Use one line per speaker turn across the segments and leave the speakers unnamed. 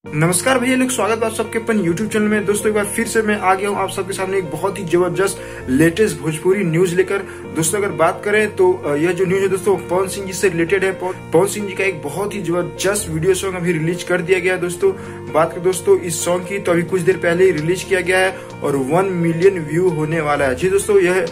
नमस्कार भैया लोग, स्वागत है आप सबके अपन यूट्यूब चैनल में। दोस्तों एक बार फिर से मैं आ गया हूँ आप सबके सामने एक बहुत ही जबरदस्त लेटेस्ट भोजपुरी न्यूज लेकर। दोस्तों अगर बात करें तो यह जो न्यूज है दोस्तों पवन सिंह जी से रिलेटेड है। पवन सिंह जी का एक बहुत ही जबरदस्त वीडियो सॉन्ग अभी रिलीज कर दिया गया है। दोस्तों बात करें दोस्तों इस सॉन्ग की तो अभी कुछ देर पहले ही रिलीज किया गया है और 1 मिलियन व्यू होने वाला है। जी दोस्तों यह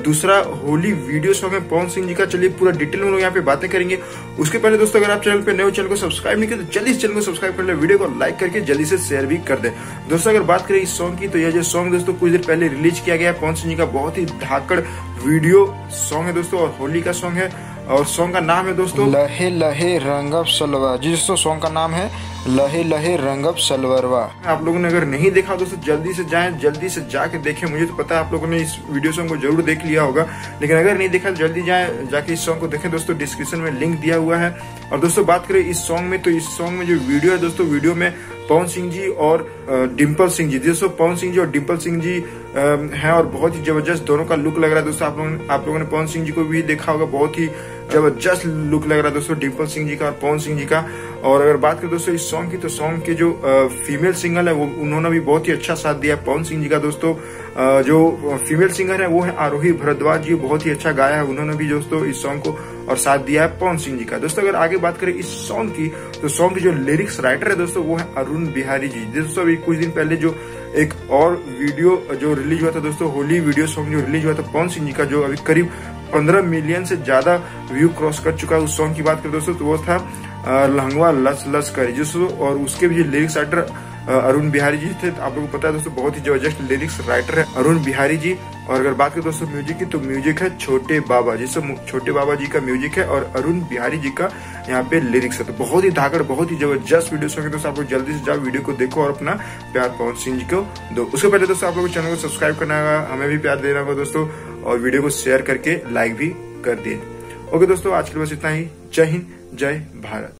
दूसरा होली वीडियो सॉन्ग है पवन सिंह जी का। चलिए पूरा डिटेल में लोग यहाँ पे बातें करेंगे। उसके पहले दोस्तों अगर आप चैनल पे नए हो, चैनल को सब्सक्राइब नहीं किया तो जल्दी इस चैनल को सब्सक्राइब कर ले, वीडियो को लाइक करके जल्दी से शेयर भी कर दे। दोस्तों अगर बात करें इस सॉन्ग की तो यह जो सॉन्ग दोस्तों कुछ देर पहले रिलीज किया गया है पवन सिंह जी का, बहुत ही धाकड़ वीडियो सॉन्ग है दोस्तों और होली का सॉन्ग है। और सॉन्ग का नाम है दोस्तों
लहे लहे रंगब सलवा। जी दोस्तों सॉन्ग का नाम है लहे लहे रंगब सलवरवा।
आप लोगों ने अगर नहीं देखा दोस्तों जल्दी से जाएं, जल्दी से जाके देखें। मुझे तो पता है आप लोगों ने इस वीडियो सॉन्ग को जरूर देख लिया होगा, लेकिन अगर नहीं देखा तो जल्दी जाएं, जाके इस सॉन्ग को देखें। दोस्तों डिस्क्रिप्शन में लिंक दिया हुआ है। और दोस्तों बात करें इस सॉन्ग में तो इस सॉन्ग में जो वीडियो है दोस्तों, वीडियो में पवन सिंह जी और डिम्पल सिंह जी, दोस्तों पवन सिंह जी और डिम्पल सिंह जी हैं और बहुत ही जबरदस्त दोनों का लुक लग रहा है। दोस्तों आप लोगों ने पवन सिंह जी को भी देखा होगा, बहुत ही जबरदस्त लुक लग रहा है दोस्तों डिम्पल सिंह जी का और पवन सिंह जी का। और अगर बात करें दोस्तों इस सॉन्ग की तो सॉन्ग के जो फीमेल सिंगर है वो उन्होंने भी बहुत ही अच्छा साथ दिया है पवन सिंह जी का। दोस्तों जो फीमेल सिंगर है वो है आरोही भारद्वाज जी, बहुत ही अच्छा गाया है उन्होंने भी दोस्तों इस सॉन्ग को और साथ दिया है पवन सिंह जी का। दोस्तों अगर आगे बात करें इस सॉन्ग की तो सॉन्ग के जो लिरिक्स राइटर है दोस्तों वो है अरुण बिहारी जी। दोस्तों अभी कुछ दिन पहले जो एक और वीडियो जो रिलीज हुआ था दोस्तों, होली वीडियो सॉन्ग जो रिलीज हुआ था पवन सिंह जी का, जो अभी करीब 15 मिलियन से ज्यादा व्यू क्रॉस कर चुका है। उस सॉन्ग की बात करें दोस्तों तो वो था लहंगवा लस लस कर दोस्तों, और उसके भी लिरिक्स राइटर अरुण बिहारी जी थे। आप लोगों को पता है दोस्तों बहुत ही जबरदस्त लिरिक्स राइटर है अरुण बिहारी जी। और अगर बात करें दोस्तों म्यूजिक की तो म्यूजिक है छोटे बाबा जी, छोटे बाबा जी का म्यूजिक है और अरुण बिहारी जी का यहाँ पे लिरिक्स है। तो बहुत ही धाकड़ बहुत ही जबरदस्त वीडियो सॉन्ग है दोस्तों। आप लोग जल्दी से जाओ वीडियो को देखो और अपना प्यार पवन सिंह जी को दो। उसके पहले दोस्तों आप लोग चैनल को सब्सक्राइब करना होगा, हमें भी प्यार देना होगा दोस्तों, और वीडियो को शेयर करके लाइक भी कर दिए। ओके दोस्तों आज के लिए बस इतना ही। जय हिंद, जय भारत।